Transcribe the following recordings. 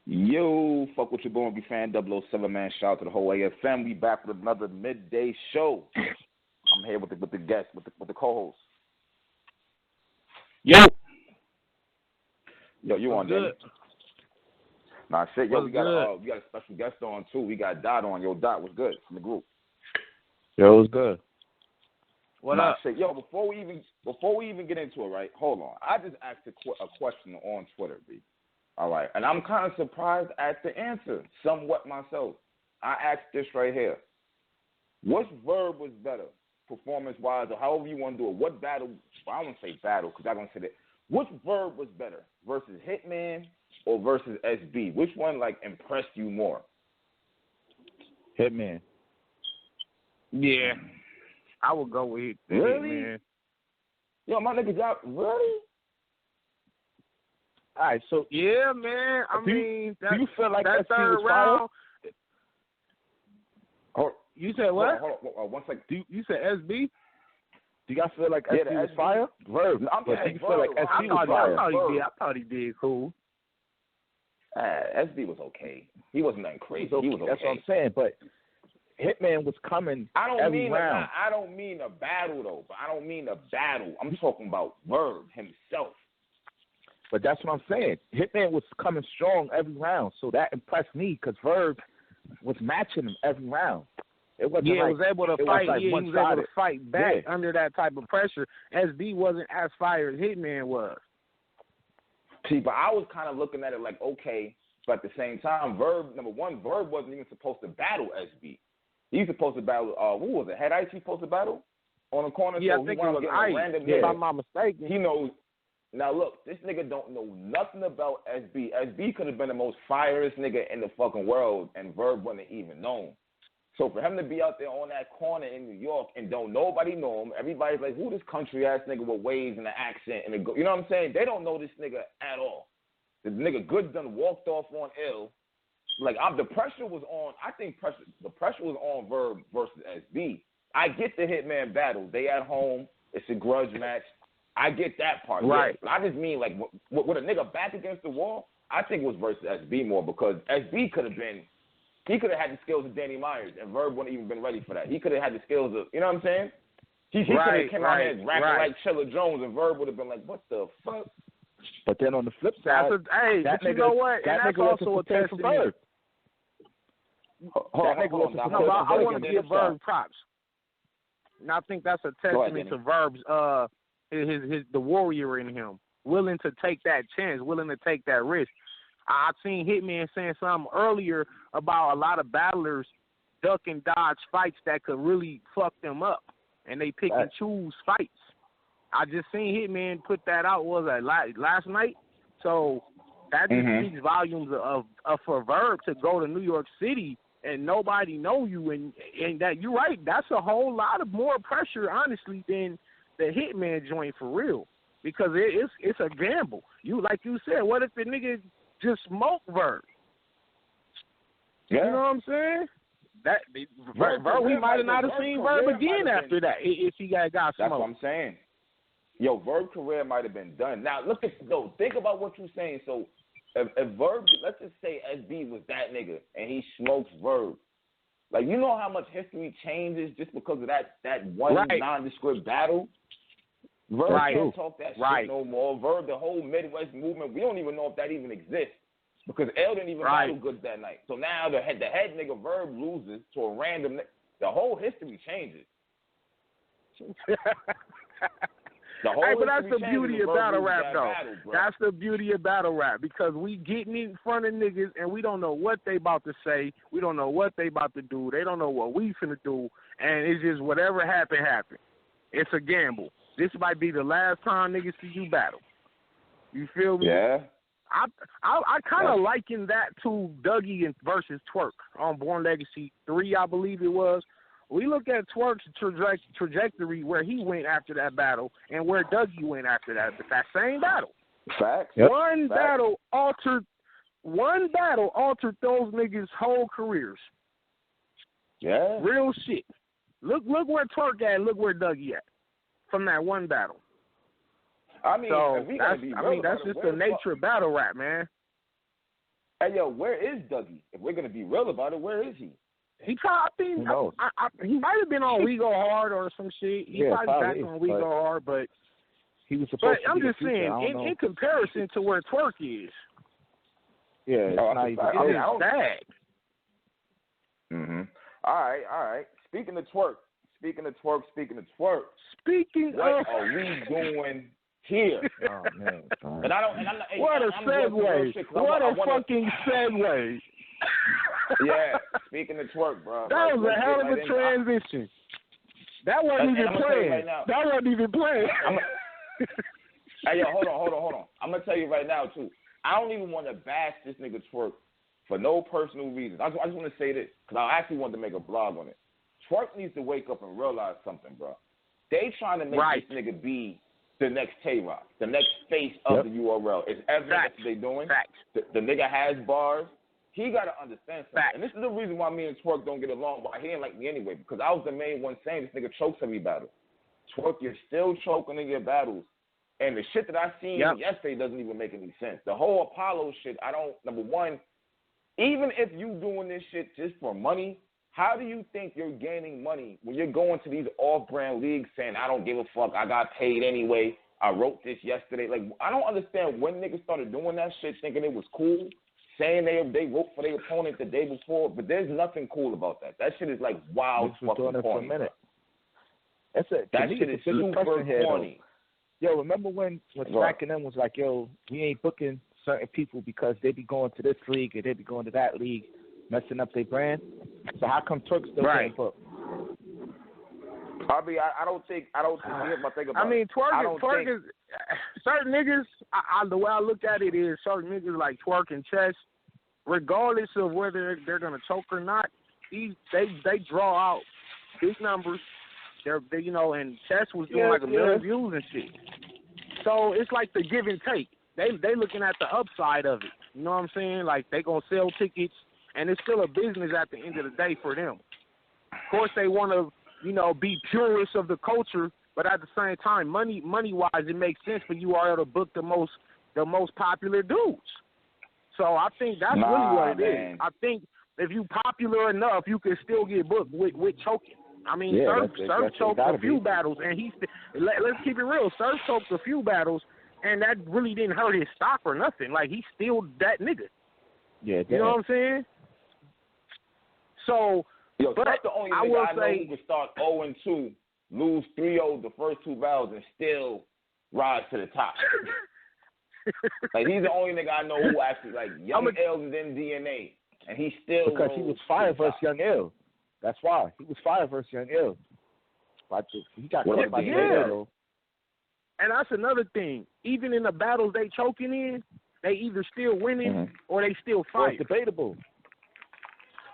Yo, fuck what you going to be fan 007, man. Shout out to the whole AFM. We back with another midday show. I'm here with the guest, with the co-host. Yo, you on, good? Nah, shit. Yo, What's we got a special guest on too. We got Dot on. Yo, Dot, what's good from the group? Yo, what's good? What up? Shit. Yo, before we even get into it, right? Hold on. I just asked a question on Twitter, B. All right, and I'm kind of surprised at the answer, somewhat myself. I asked this right here. Which verb was better, performance-wise, or however you want to do it? What battle? Well, I won't say battle because I'm going to say that. Which verb was better, versus Hitman or versus SB? Which one, impressed you more? Hitman. Yeah, I would go with really? Hitman. Yo, my nigga, y'all, really? All right, so yeah, man. Do you feel like that SB third was round? You said what? Hold on, 1 second. You said SB? Do y'all feel like SB was fire? Verb. No, I'm saying, feel like SB was fire? I thought he did cool. SB was okay. He wasn't nothing crazy. He was okay. That's what I'm saying. But Hitman was coming every round. I don't mean a battle though. But I don't mean a battle. I'm talking about Verb himself. But that's what I'm saying. Hitman was coming strong every round, so that impressed me because Verb was matching him every round. It wasn't he was able to fight. He was able to fight back under that type of pressure. SB wasn't as fire as Hitman was. See, but I was kind of looking at it like, okay, but at the same time, Verb, number one, Verb wasn't even supposed to battle SB. He was supposed to battle, what was it, Head Ice he supposed to battle on the corner? Yeah, so I think it was Ice, if I'm not mistaken. He knows. Now, look, this nigga don't know nothing about SB. SB could have been the most fireest nigga in the fucking world, and Verb wasn't even known. So for him to be out there on that corner in New York and don't nobody know him, everybody's like, who this country-ass nigga with waves and an accent? And you know what I'm saying? They don't know this nigga at all. The nigga Goods done walked off on ill. The pressure was on. I think the pressure was on Verb versus SB. I get the Hitman battle. They at home. It's a grudge match. I get that part. Right. Yeah. I just mean, with a nigga back against the wall, I think it was versus SB more because SB could have been, he could have had the skills of Danny Myers, and Verb wouldn't even been ready for that. He could have had the skills of, you know what I'm saying? He could have came out here and rapping like Chilla Jones, and Verb would have been like, what the fuck? But then on the flip side, but you know what? And that's also a testament. I want to give Verb props. And I think that's a testament to Verb's the warrior in him, willing to take that chance, willing to take that risk. I seen Hitman saying something earlier about a lot of battlers duck and dodge fights that could really fuck them up, and they pick and choose fights. I just seen Hitman put that out, last night? So that just speaks volumes of for Verb to go to New York City and nobody know you, and that you're right. That's a whole lot of more pressure, honestly, than the Hitman joint for real, because it's a gamble. Like you said, what if the nigga just smoke Verb? Yeah. You know what I'm saying? That Verb, we might have not have seen Verb again after that if he got smoked. That's what I'm saying. Yo, Verb career might have been done. Now think about what you're saying. So if Verb, let's just say SB was that nigga and he smokes Verb. You know how much history changes just because of that one nondescript battle? Verb can't talk that shit no more. Verb, the whole Midwest movement, we don't even know if that even exists because L didn't even battle Goods that night. So now the head nigga Verb loses to a random the whole history changes. But that's the beauty of battle rap, though. That's the beauty of battle rap, because we getting in front of niggas and we don't know what they about to say. We don't know what they about to do. They don't know what we finna do, and it's just whatever happen. It's a gamble. This might be the last time niggas see you battle. You feel me? Yeah. I kind of liken that to Dougie versus Twork on Born Legacy 3, I believe it was. We look at Twork's trajectory where he went after that battle and where Dougie went after that same battle. Facts. Yep. One battle altered those niggas' whole careers. Yeah. Real shit. Look where Twork at, look where Dougie at from that one battle. I mean, that's just the nature of battle rap, man. Hey, yo, where is Dougie? If we're going to be real about it, where is he? He probably, he might have been on We Go Hard or some shit. He probably back on We Go Hard, but he was supposed to be. I'm just saying, in comparison to where Twork is, it's not even. It's bad. Mhm. All right. Speaking of twerk. What are we doing here? Oh man. And I'm not. What a segue! What a fucking segue! Yeah. Speaking of twerk, bro. That was a hell of a transition. That wasn't even planned. That wasn't even planned. Hey, yo, hold on. I'm gonna tell you right now too. I don't even want to bash this nigga Twork for no personal reasons. I just want to say this because I actually wanted to make a blog on it. Twork needs to wake up and realize something, bro. They trying to make this nigga be the next Tay-Rock, the next face of the URL. It's evident that's what they doing. The nigga has bars. He got to understand something. And this is the reason why me and Twork don't get along. Why he didn't like me anyway, because I was the main one saying this nigga chokes every battle. Twork, you're still choking in your battles. And the shit that I seen yesterday doesn't even make any sense. The whole Apollo shit, number one, even if you doing this shit just for money, how do you think you're gaining money when you're going to these off-brand leagues saying, I don't give a fuck, I got paid anyway, I wrote this yesterday? Like, I don't understand when niggas started doing that shit thinking it was cool, saying they wrote for their opponent the day before, but there's nothing cool about that. That shit is like wild fucking corny. That shit is super corny. Yo, remember when Slack and them was like, yo, we ain't booking certain people because they be going to this league or they be going to that league, messing up their brand? So how come Twork still getting booked? I mean, I don't think here's my thing about it. Twork is certain niggas, the way I look at it is certain niggas like Twork and Chess, regardless of whether they're gonna choke or not, they draw out big numbers. They and Chess was doing like 1 million views and shit. So it's like the give and take. They looking at the upside of it. You know what I'm saying? Like they gonna sell tickets, and it's still a business at the end of the day for them. Of course, they want to be purists of the culture, but at the same time, money wise, it makes sense for URL to book the most popular dudes. So I think that's really what it is. I think if you popular enough, you can still get booked with choking. I mean, Surf choked a few battles, and let's keep it real. Surf choked a few battles, and that really didn't hurt his stock or nothing. Like, he's still that nigga. Yeah, you know what I'm saying? So, but that's the only I will know who can start 0-2, lose 3-0 the first two battles, and still rise to the top. Like, he's the only nigga I know who actually, like, Young L is in DNA, and he still because he was fired versus Young L. That's why. He was fired versus Young L. But he got caught by Young. And that's another thing. Even in the battles they choking in, they either still winning or they still fighting. It's debatable.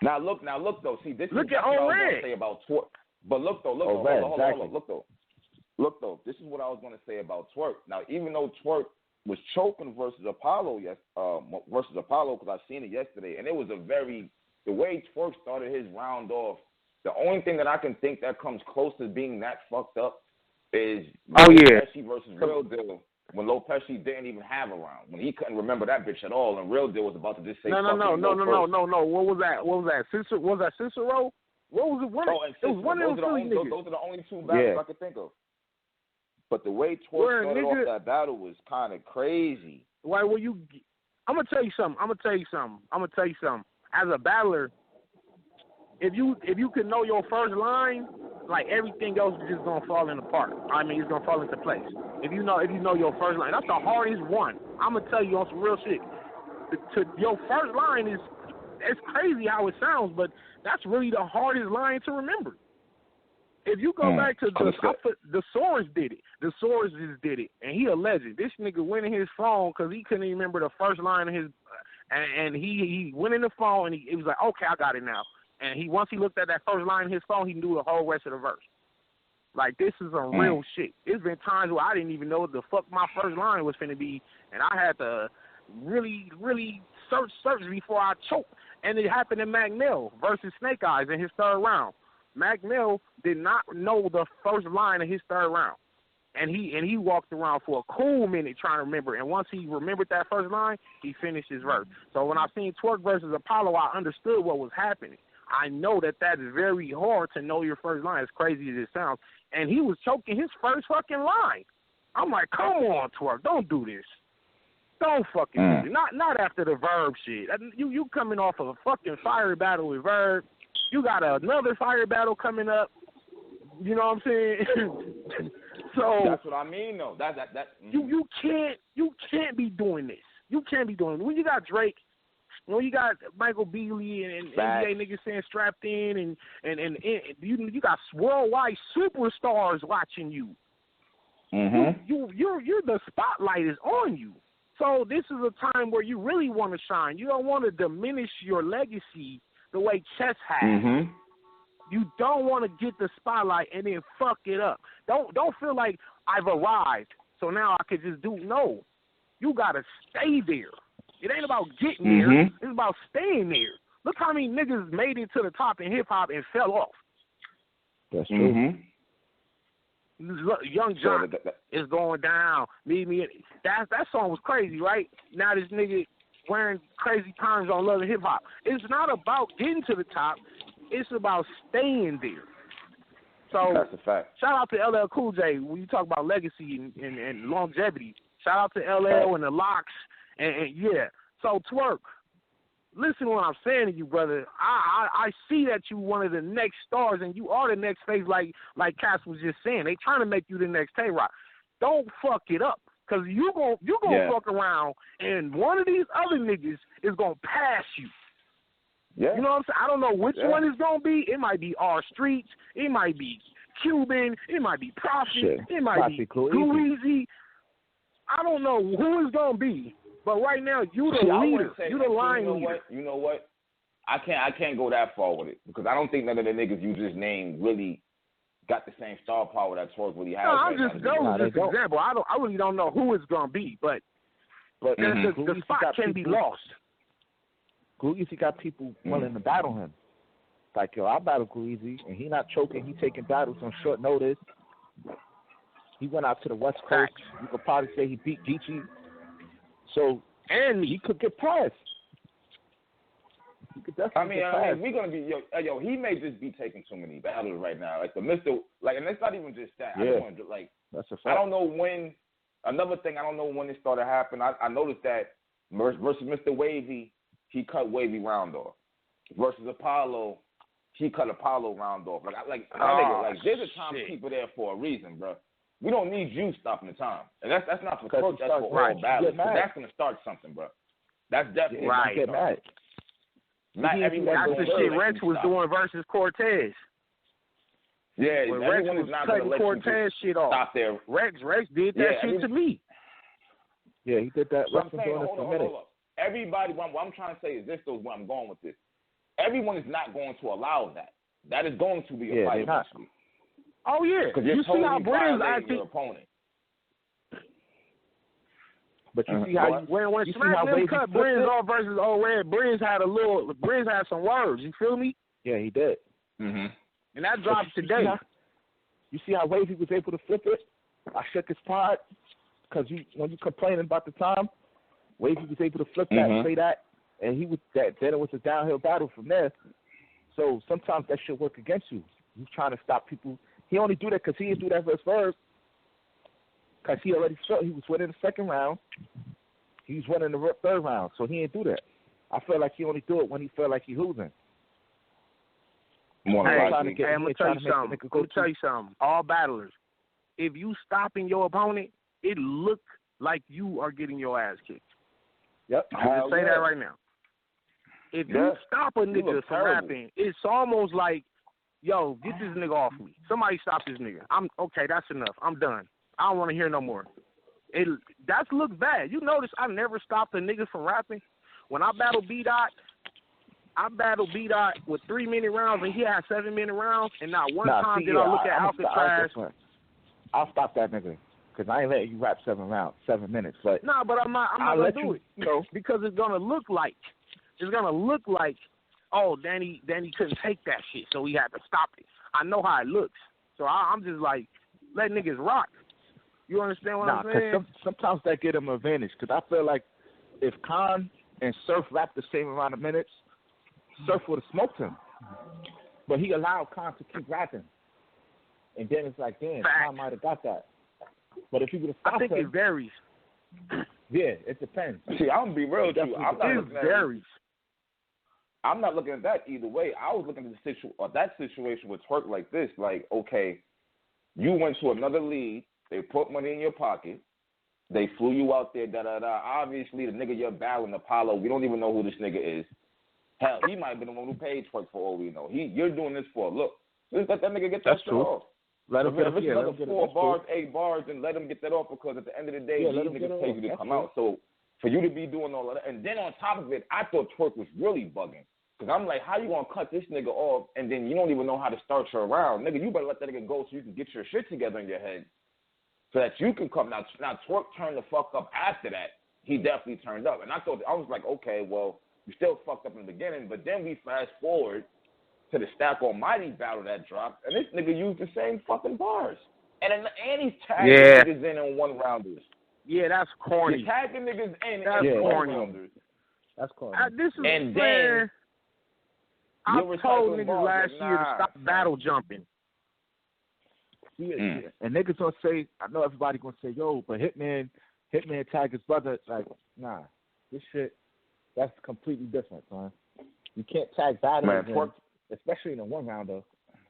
Now look though. See, this look is what I was going to say about Twork. But look though. Hold on. Look though. This is what I was going to say about Twork. Now, even though Twork was choking versus Apollo, because I seen it yesterday, and it was the way Twork started his round off. The only thing that I can think that comes close to being that fucked up is Pesci versus Real Deal, when Pesci didn't even have a round, when he couldn't remember that bitch at all, and Real Deal was about to just say no. What was that? Was that Cicero? What was it? It was one of those niggas. Those are the only two battles I could think of. But the way Twork started off that battle was kind of crazy. Why? I'm gonna tell you something. As a battler, if you can know your first line, like, everything else is just gonna fall into part. I mean, it's gonna fall into place. If you know your first line, that's the hardest one. I'm gonna tell you on some real shit. Your first line it's crazy how it sounds, but that's really the hardest line to remember. If you go back to the Source did it. The Source just did it, and he a legend. This nigga went in his phone because he couldn't even remember the first line of his, and he went in the phone and he was like, okay, I got it now. And once he looked at that first line in his phone, he knew the whole rest of the verse. Like, this is some real shit. It's been times where I didn't even know what the fuck my first line was finna be, and I had to really, really search before I choked. And it happened to Mac Mill versus Snake Eyes in his third round. Mac Mill did not know the first line of his third round. And he walked around for a cool minute trying to remember. And once he remembered that first line, he finished his verse. So when I seen Twork versus Apollo, I understood what was happening. I know that is very hard to know your first line, as crazy as it sounds. And he was choking his first fucking line. I'm like, come on, Twork, don't do this. Don't fucking do it. Not after the Verb shit. You coming off of a fucking fire battle with Verb. You got another fire battle coming up. You know what I'm saying? So that's what I mean, though. You can't be doing this. You can't be doing it. When you got Drake, when you got Michael Beasley and NBA niggas saying strapped in, and you got worldwide superstars watching you. Mm-hmm. You're the spotlight is on you. So this is a time where you really want to shine. You don't want to diminish your legacy the way Chess has. Mm-hmm. You don't want to get the spotlight and then fuck it up. Don't feel like I've arrived, so now I could just do. No, you gotta stay there. It ain't about getting there. It's about staying there. Look how many niggas made it to the top in hip hop and fell off. That's true. Young John is going down. That song was crazy, right? Now this nigga wearing crazy times on Love and Hip Hop. It's not about getting to the top. It's about staying there. So that's a fact. Shout out to LL Cool J when you talk about legacy and longevity. Shout out to LL and the Locks and yeah. So Twork, listen to what I'm saying to you, brother. I see that you one of the next stars and you are the next face like Cass was just saying. They trying to make you the next Tay-Rock. Don't fuck it up. Because you gonna fuck around and one of these other niggas is gonna pass you. Yeah. You know what I'm saying? I don't know which one it's going to be. It might be R Streets. It might be Cuban. It might be Prophet. It might be Louise. I don't know who it's going to be. But right now, you the leader. You the line leader. You know what? I can't go that far with it because I don't think none of the niggas you just named really got the same star power that Twork really has. No, I'm just going with this example. I really don't know who it's going to be. But the spot can be lost. Gluezy got people willing to battle him. Like, yo, I battle Gluezy, and he not choking. He taking battles on short notice. He went out to the West Coast. You could probably say he beat Geechee. So, and he could get past. He could definitely get past. we're going to be, yo, he may just be taking too many battles right now. Like, the Mr., like, and it's not even just that. Yeah. That's a fact. I don't know when, another thing, I don't know when it started happening. I noticed that versus Mr. Wavy, he cut Wavy round off. Versus Apollo, he cut Apollo round off. There's a timekeeper there for a reason, bro. We don't need you stopping the time. And that's not for Twork, that's for all battles. That's going to start something, bro. That's definitely right. Get mad. Not everyone. That's the shit Rex was doing versus Cortez. Yeah, when Rex was cutting Cortez shit off. Stop there. Rex did that shit to me. Yeah, he did that. Rex been doing it for a minute. Everybody, what I'm trying to say is this, though, where I'm going with this. Everyone is not going to allow that. That is going to be a fight. Oh, yeah. Because you see how Brian's acting your opponent. But you see how when Smack them cut Brian's off versus Red, Brian's had some words. You feel me? Yeah, he did. Mm-hmm. And that dropped today. You see how Wavy was able to flip it? I shook his pride because when you complaining about the time, Wavy was able to flip that and say that, and then it was a downhill battle from there. So sometimes that should work against you. He's trying to stop people. He only do that because he didn't do that versus Verb. Because he already felt he was winning the second round. He was winning the third round, so he didn't do that. I feel like he only do it when he felt like he's losing. I'm going to tell you something. All battlers, if you stopping your opponent, it look like you are getting your ass kicked. Yep. I'm going to say that right now. If you stop a nigga from rapping, it's almost like, yo, get this nigga off me. Somebody stop this nigga. Okay, that's enough. I'm done. I don't want to hear no more. That looks bad. You notice I never stopped a nigga from rapping. When I battled B-Dot, with 3-minute rounds, and he had 7-minute rounds, and not one time did I look at Alcatraz. I'll stop that nigga, because I ain't letting you rap 7 minutes. But but I'm not going to do it. Because it's going to look like, oh, Danny couldn't take that shit, so he had to stop it. I know how it looks. So I'm just like, let niggas rock. You understand what I'm saying? Because sometimes that get him an advantage. Because I feel like if Khan and Surf rapped the same amount of minutes, Surf would have smoked him. But he allowed Khan to keep rapping. And then it's like, damn, Khan might have got that. But if he would have stopped him, I think it varies. Yeah, it depends. See, I'm going to be real with you. I'm not looking at that either way. I was looking at that situation with Twork like this. Like, okay, you went to another league. They put money in your pocket. They flew you out there, da-da-da. Obviously, the nigga you're battling, Apollo, we don't even know who this nigga is. Hell, he might have been the one who paid Twork for all we know. You're doing this for a look. Just let that nigga get that shit off. Let him get it. Another 4 bars, 8 bars, and let him get that off because at the end of the day, these niggas pay you to come out. So for you to be doing all of that, and then on top of it, I thought Twork was really bugging. Because I'm like, how you going to cut this nigga off and then you don't even know how to start your round? Nigga, you better let that nigga go so you can get your shit together in your head so that you can come. Now Twork turned the fuck up after that. He definitely turned up. And I was like, okay, well, you still fucked up in the beginning. But then we fast forward to the Stack Almighty battle that dropped, and this nigga used the same fucking bars. And he's tagging niggas in on one-rounders. Yeah, that's corny. He's tagging niggas in that's corny. one-rounders. That's corny. This is and then I told niggas last year to stop battle jumping. Yeah. And niggas gonna say, I know everybody gonna say, yo, but Hitman tagged his brother. Like, nah, this shit, that's completely different, man. You can't tag battles, especially in a one rounder.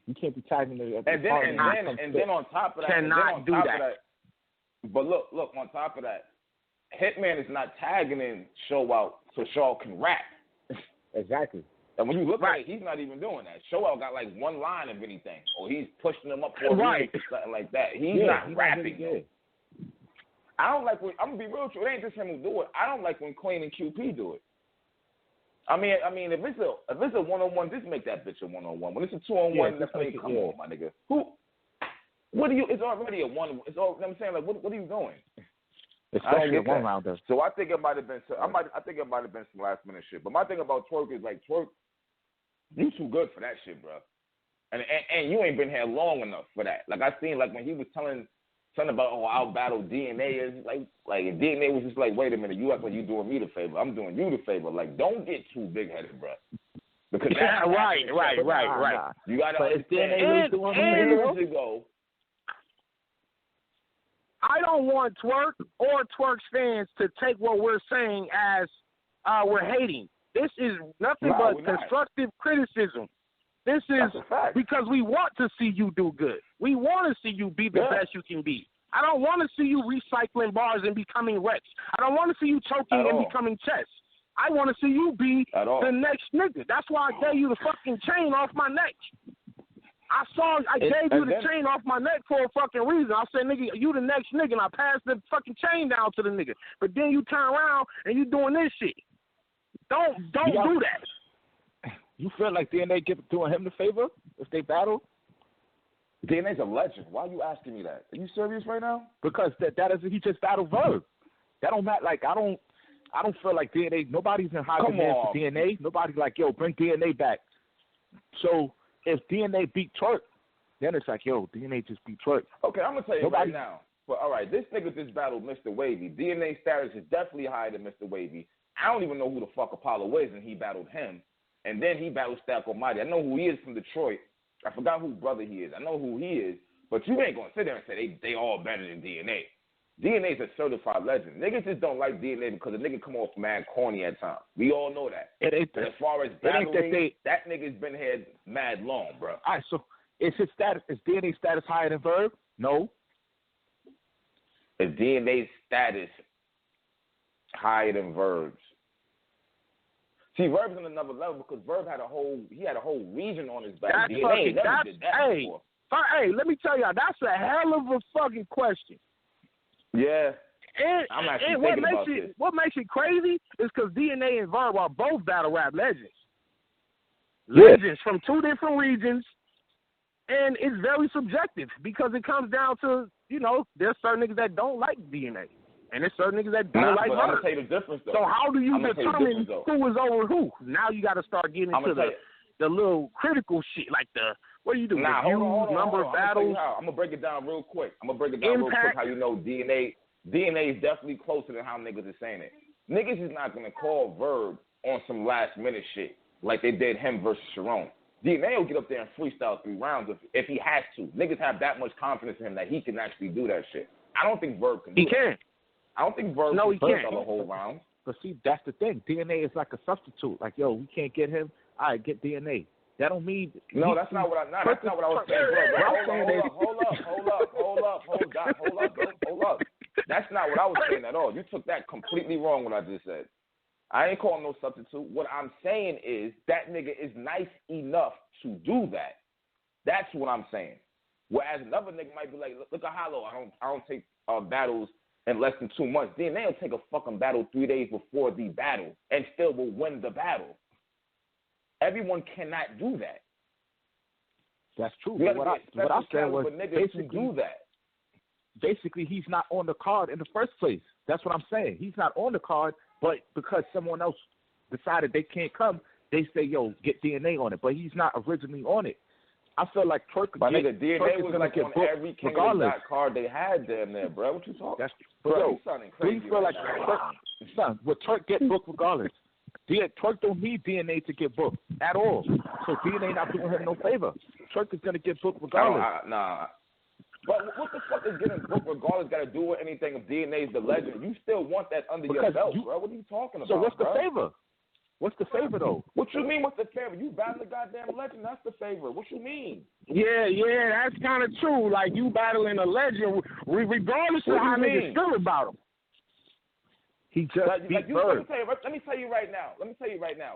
You can't be tagging the and then on top of that, cannot do that. But look, on top of that, Hitman is not tagging in Show Out so Shaw can rap. Exactly. And when you look at it, he's not even doing that. Show Out got like one line of anything, or he's pushing him up for a ring or something like that. He's not rapping. Really I don't like when, I'm gonna be real with you. It ain't just him who do it. I don't like when Queen and QP do it. I mean, if it's a 1-on-1, just make that bitch a 1-on-1. When it's a 2-on-1, let's make it come on, my nigga. What do you? It's already a one. It's all. I'm saying, like, what are you doing? It's only a 1-rounder. So I think it might have been. I think it might have been some last minute shit. But my thing about Twork is like Twork, you too good for that shit, bro. And you ain't been here long enough for that. Like I seen, like when he was telling something about, I'll battle DNA is like DNA was just like, wait a minute, you act like you doing me the favor. I'm doing you the favor. Like, don't get too big headed, bro. Because right. You gotta understand. I don't want Twork or Twork's fans to take what we're saying as we're hating. This is nothing but constructive criticism. This is because we want to see you do good. We want to see you be the best you can be. I don't want to see you recycling bars and becoming Rex. I don't want to see you choking and becoming Chess. I want to see you be the next nigga. That's why I gave you the fucking chain off my neck. I gave you the chain off my neck for a fucking reason. I said, nigga, you the next nigga, and I passed the fucking chain down to the nigga. But then you turn around and you doing this shit. Don't do that. You feel like DNA doing him the favor if they battle? DNA's a legend. Why are you asking me that? Are you serious right now? Because that is he just battled Verb. That don't matter. Like I don't feel like DNA. Nobody's in high demand for DNA. Nobody's like, yo, bring DNA back. So if DNA beat Twork, then it's like, yo, DNA just beat Twork. Okay, I'm gonna tell you right now. But all right, this nigga just battled Mr. Wavy. DNA status is definitely higher than Mr. Wavy. I don't even know who the fuck Apollo is, and he battled him. And then he battled Stack Almighty. I know who he is from Detroit. I forgot who brother he is. I know who he is. But you ain't going to sit there and say they all better than DNA. DNA is a certified legend. Niggas just don't like DNA because the nigga come off mad corny at times. We all know that. But as far as battling, that nigga's been here mad long, bro. All right, so is his status, is DNA status higher than Verb? No. Is DNA status higher than Verb's? See, Verb's on another level because Verb had a whole region on his back. DNA never did that before. Hey, let me tell y'all, that's a hell of a fucking question. Yeah. I'm actually thinking about this. What makes it crazy is because DNA and Verb are both battle rap legends. Legends from two different regions, and it's very subjective because it comes down to, there's certain niggas that don't like DNA. And there's certain niggas that don't like Verb. I'm going to tell you the difference, though. So how do you determine who is over who? Now you got to start getting into the little critical shit, like the What do you do? Nah, hold on. Number of battles. I'm gonna break it down real quick. How you know DNA is definitely closer than how niggas are saying it. Niggas is not gonna call Verb on some last minute shit like they did him versus Sharon. DNA will get up there and freestyle 3 rounds if he has to. Niggas have that much confidence in him that he can actually do that shit. I don't think Verb can do that. He can. I don't think Verb can freestyle the whole round. But see, that's the thing. DNA is like a substitute. Like, yo, we can't get him. All right, get DNA. That don't mean. No, that's not what I was saying, bro. Hold up. That's not what I was saying at all. You took that completely wrong, what I just said. I ain't calling no substitute. What I'm saying is that nigga is nice enough to do that. That's what I'm saying. Whereas another nigga might be like, look at Hollow. I don't take battles in less than 2 months. Then they'll take a fucking battle 3 days before the battle and still will win the battle. Everyone cannot do that. That's true. But what I said was basically do that. Basically, he's not on the card in the first place. That's what I'm saying. He's not on the card, but because someone else decided they can't come, they say, yo, get DNA on it. But he's not originally on it. I feel like Twork DNA was like get on booked every King regardless. of the Dot card they had damn there, bro. What you talking? Bro, you sounding crazy. Do you feel like son, would Twork get booked regardless? Twork don't need DNA to get booked at all. So DNA not doing him no favor. Twork is gonna get booked regardless. Nah. But what the fuck is getting booked regardless got to do with anything if DNA is the legend? You still want that under your belt, bro. What are you talking about? So what's the favor? What's the favor, though? What you mean, what's the favor? You battle the goddamn legend, that's the favor. What you mean? Yeah, that's kind of true. Like, you battling a legend, regardless of how niggas feel about him. He just beat Verb. Let me tell you right now,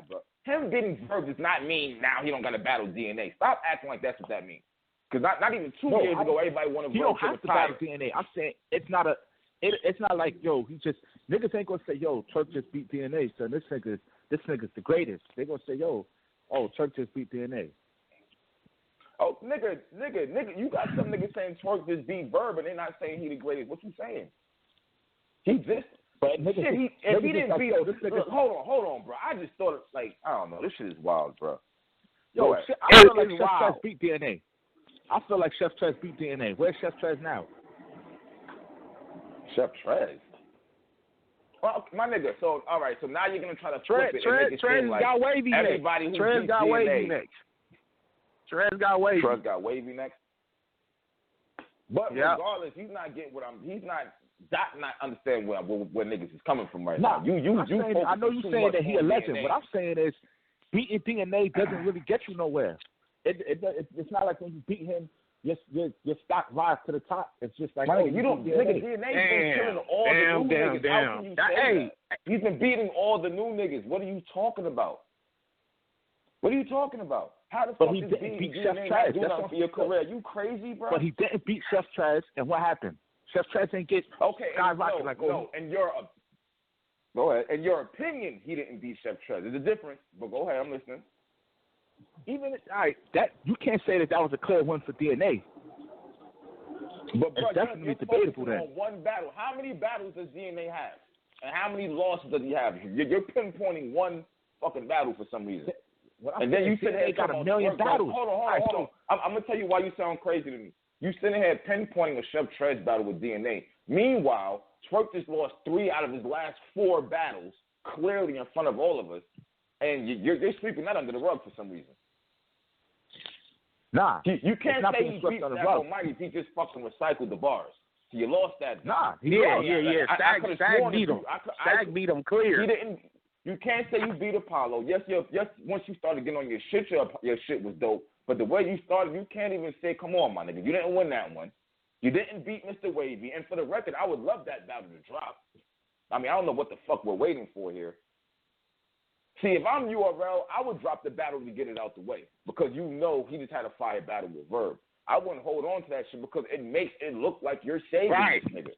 bro. Him beating Verb does not mean now he don't got to battle DNA. Stop acting like that's what that means. Because not even 2 years ago, everybody wanted Verb to retire. To battle DNA. I'm saying it's not like, yo, niggas ain't gonna say, yo, Twork just beat DNA, so this nigga's the greatest. They gonna say, yo, Twork just beat DNA. Oh, nigga, you got some niggas saying Twork just beat Verb, and they're not saying he the greatest. What you saying? He just. But shit, if he didn't beat hold on, bro. I just thought I don't know. This shit is wild, bro. Yo, I feel like Chef Trez beat DNA. I feel like Chef Trez beat DNA. Where's Chef Trez now? Chef Trez? Well, my nigga, so, all right, so now you're going to try to flip it and make it seem like got wavy everybody who Trez got DNA. Wavy next. Trez got Wavy. Trez got Wavy next? But regardless, he's not understanding where niggas is coming from right now. I know you're saying that he a legend. What I'm saying is beating DNA doesn't really get you nowhere. It's not like when you beat him, your stock rise to the top. It's just like you don't. DNA been killing all the new niggas. How can you say that? He's been beating all the new niggas. What are you talking about? How the fuck he didn't beat Chef Trez? Do nothing for your career? You crazy, bro? But he didn't beat Chef Trez, and what happened? Chef Trez ain't get skyrocketed Go ahead. In your opinion, he didn't beat Chef Trez. There's a difference, but go ahead. I'm listening. That you can't say that was a clear win for DNA. But it's definitely debatable then. On one battle, how many battles does DNA have, and how many losses does he have? You're pinpointing one fucking battle for some reason, and then you sit here got a million battles. Hold on. I'm gonna tell you why you sound crazy to me. You sitting here pinpointing a Chef Trez battle with DNA. Meanwhile, Twork just lost 3 out of his last 4 battles, clearly in front of all of us, and you're sweeping that under the rug for some reason. Nah. You can't say he beat that Almighty if he just fucking recycled the bars. So you lost that. Nah. Yeah. Stag beat him. Stag beat him clear. He didn't. You can't say you beat Apollo. Yes, once you started getting on your shit was dope. But the way you started, you can't even say, come on, my nigga. You didn't win that one. You didn't beat Mr. Wavy. And for the record, I would love that battle to drop. I mean, I don't know what the fuck we're waiting for here. See, if I'm URL, I would drop the battle to get it out the way because you know he just had a fire battle with Verb. I wouldn't hold on to that shit because it makes it look like you're saving this nigga.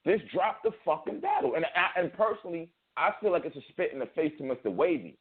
Just drop the fucking battle. And personally, I feel like it's a spit in the face to Mr. Wavy.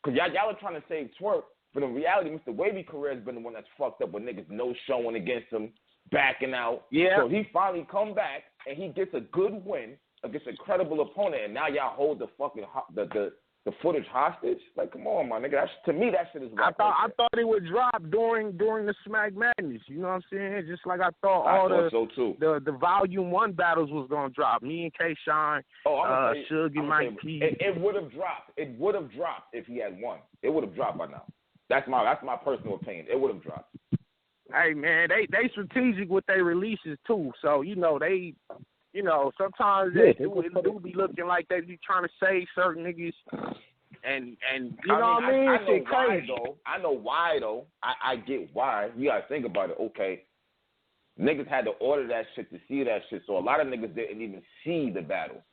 Because y'all are trying to save Twork, but in reality, Mr. Wavy career has been the one that's fucked up with niggas no showing against him, backing out. Yeah. So he finally come back and he gets a good win against a credible opponent, and now y'all hold the fucking the the footage hostage. Like, come on, my nigga. To me, that shit is whack. I thought it would drop during the Smack Madness. You know what I'm saying? Just like I thought so too. The Volume 1 battles was gonna drop. Me and K Shine, Suge and Mike P. It would have dropped. It would have dropped if he had won. It would have dropped by now. That's my personal opinion. It would have dropped. Hey man, they strategic with their releases too. So sometimes it do be looking like they be trying to save certain niggas, and you know what I mean? I know why though. I get why. You gotta think about it. Okay, niggas had to order that shit to see that shit, so a lot of niggas didn't even see the battle.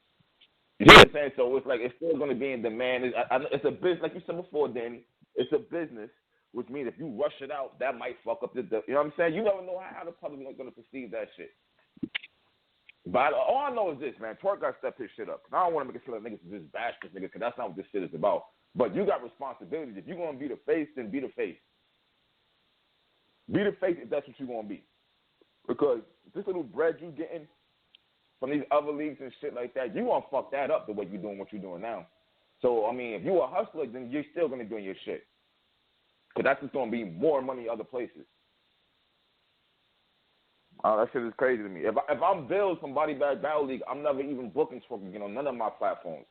You know what I'm saying? So it's like it's still gonna be in demand. It's a business, like you said before, Danny. It's a business, which means if you rush it out, that might fuck up the. You know what I'm saying? You never know how the public is gonna perceive that shit. But all I know is this, man. Twork got to step his shit up. I don't want to make it feel like niggas is just bash this nigga, because that's not what this shit is about. But you got responsibilities. If you're going to be the face, then be the face. Be the face if that's what you're going to be. Because this little bread you getting from these other leagues and shit like that, you going to fuck that up the way you're doing what you're doing now. So, I mean, if you a hustler, then you're still going to be doing your shit. Because that's just going to be more money other places. Oh, that shit is crazy to me. If I'm Bills from Body Bag Battle League, I'm never even booking Twork again on none of my platforms.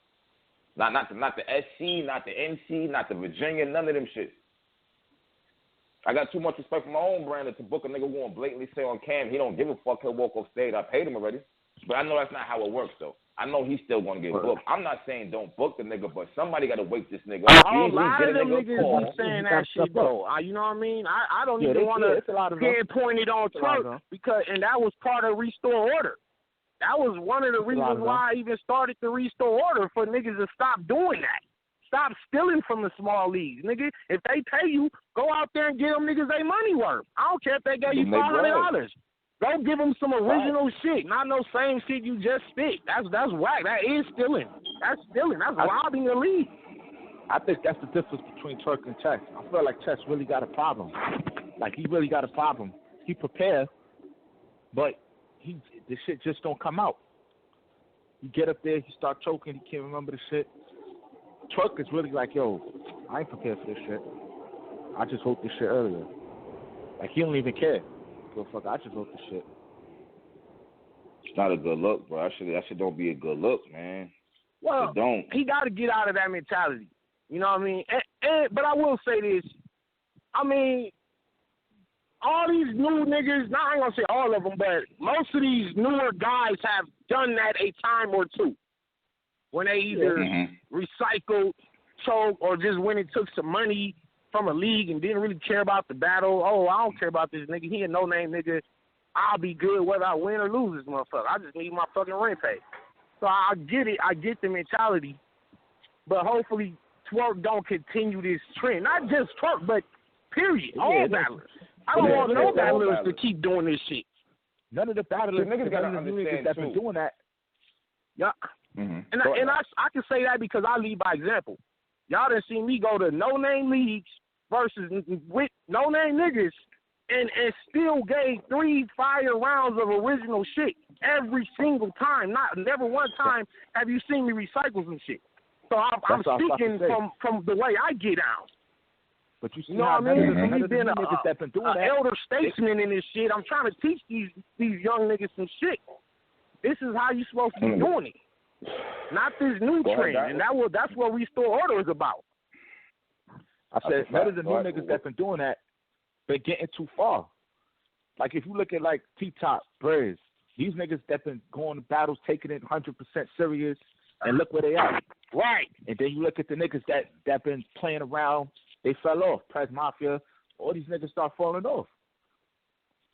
Not the SC, not the NC, not the Virginia, none of them shit. I got too much respect for my own brand to book a nigga who won't blatantly say on cam he don't give a fuck, he'll walk off stage. I paid him already. But I know that's not how it works, though. I know he's still going to get booked. I'm not saying don't book the nigga, but somebody got to wake this nigga up. A lot of them niggas be saying that shit, though. You know what I mean? I don't even want to get pointed on Twork, and that was part of Restore Order. That was one of the reasons why I even started the Restore Order, for niggas to stop doing that. Stop stealing from the small leagues, nigga. If they pay you, go out there and give them niggas their money worth. I don't care if they gave you $500. Go give them some original shit, not no same shit you just spit. That's whack. That is stealing. That's stealing. That's robbing the league. I think that's the difference between Twork and Chess. I feel like Chess really got a problem. Like, he really got a problem. He prepared, but the shit just don't come out. You get up there, he start choking, he can't remember the shit. Twork is really like, yo, I ain't prepared for this shit. I just wrote this shit earlier. Like, he don't even care. Fuck, I just wrote the shit. It's not a good look, bro. That shit don't be a good look, man. Well, he got to get out of that mentality. You know what I mean? But I will say this. I mean, all these new niggas, I ain't going to say all of them, but most of these newer guys have done that a time or two. When they either recycled, choked, or just went and took some money from a league and didn't really care about the battle. Oh, I don't care about this nigga. He a no-name nigga. I'll be good whether I win or lose this motherfucker. I just need my fucking rent paid. So I get it. I get the mentality. But hopefully Twork don't continue this trend. Not just Twork, but period. All battlers. I don't want no battlers to keep doing this shit. None of the battlers, niggas that been doing that. Yeah. Mm-hmm. And I can say that because I lead by example. Y'all done seen me go to no-name leagues versus with no-name niggas and still gave 3 fire rounds of original shit every single time. Never one time have you seen me recycle some shit. So I'm speaking from the way I get out. But you see, know what I mean? None been doing an elder statesman in this shit. I'm trying to teach these young niggas some shit. This is how you supposed to be doing it. Not this new trend, and that's what Restore Order is about. I said none of the new niggas that's been doing that been getting too far. Like, if you look at, like, T-Top, Briz, these niggas that been going to battles, taking it 100% serious, and look where they at. Right. And then you look at the niggas that been playing around, they fell off. Prez Mafia, all these niggas start falling off.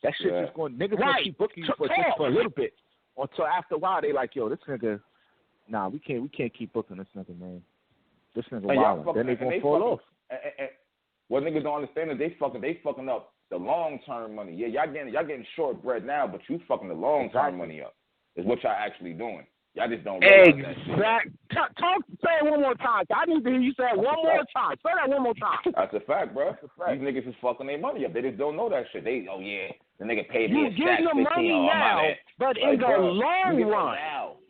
That shit just going, niggas gonna keep booking you just for a little bit. Until after a while, they like, yo, this nigga, nah, we can't keep booking this nigga, man. This nigga wild. Then they gonna fall off. What niggas don't understand is they fucking up the long-term money. Yeah, y'all getting short bread now, but you fucking the long-term money up. Is what y'all actually doing. Y'all just don't realize that shit. Say it one more time. I need to hear you say it one more time. Say that one more time. That's a fact, bro. These niggas is fucking their money up. They just don't know that shit. The nigga paid me you a stack. You getting the money now, but in the long run,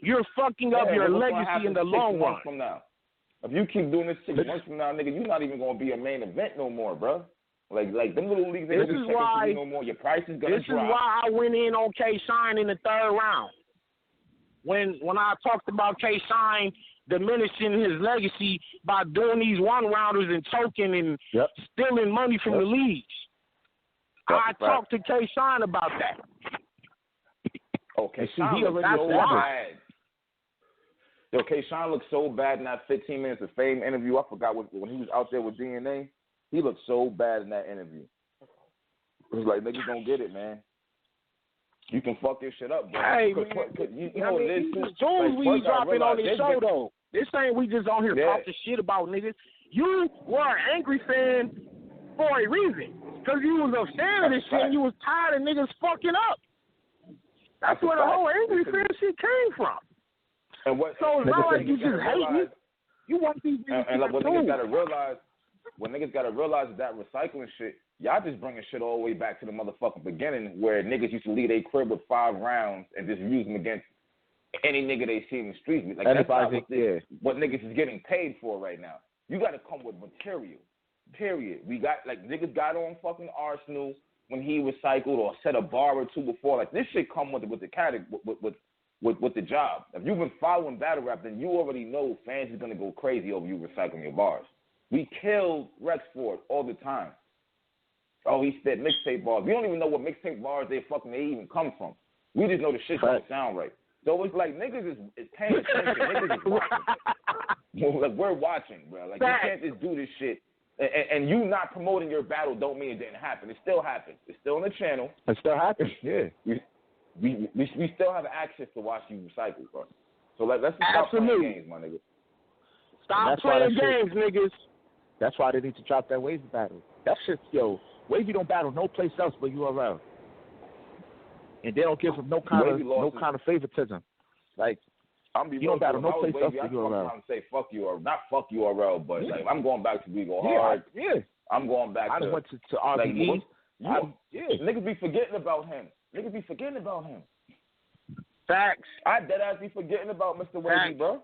you're fucking up your legacy in the long run. From now? If you keep doing this 6 months from now, nigga, you're not even gonna be a main event no more, bro. Like them little leagues ain't gonna be checking no more. Your price is gonna drop. This is why I went in on K-Shine in the 3rd round. When I talked about K-Shine diminishing his legacy by doing these one-rounders and choking and stealing money from the leagues. I talked to K-Shine about that. Okay, K-Shine looks so bad. Yo, K-Shine looked so bad in that 15 minutes of fame interview. I forgot when he was out there with DNA. He looked so bad in that interview. It was like, niggas don't get it, man. You can fuck your shit up, bro. Hey, you know what it is? As soon as we dropping on this show, though, this ain't we just on here talking shit about niggas. You were an angry fan for a reason. Because you was a fan of this shit and you was tired of niggas fucking up. That's where the whole angry fan shit came from. And what, so it's not like you just hate me. You want these niggas and like what niggas gotta realize is that recycling shit, y'all just bringing shit all the way back to the motherfucking beginning where niggas used to leave their crib with 5 rounds and just use them against any nigga they see in the streets. Like that's not what niggas is getting paid for right now. You gotta come with material. Period. We got like niggas got on fucking Arsenal when he recycled or set a bar or 2 before. Like this shit come with the category with the job. If you've been following battle rap, then you already know fans is gonna go crazy over you recycling your bars. We killed Rex for it all the time. Oh, he said mixtape bars. We don't even know what mixtape bars they even come from. We just know the shit don't sound right. So it's like niggas is paying attention. Niggas is watching. Like we're watching, bro. Like you can't just do this shit. And you not promoting your battle don't mean it didn't happen. It still happened. It's still on the channel. It still happens. Yeah. We still have access to watch you recycle, bro. So let's just stop playing games, my nigga. Stop playing games, niggas. That's why they need to drop that Wavy battle. That shit, yo, Wavy don't battle no place else but URL. And they don't give him no kind of favoritism. Like, you don't battle no place else but URL. I'm say fuck URL, not fuck URL, but like I'm going back to We Go Hard. I'm going back to. I went to RBE. Niggas be forgetting about him. Facts. I dead ass be forgetting about Mr. Wavy, bro.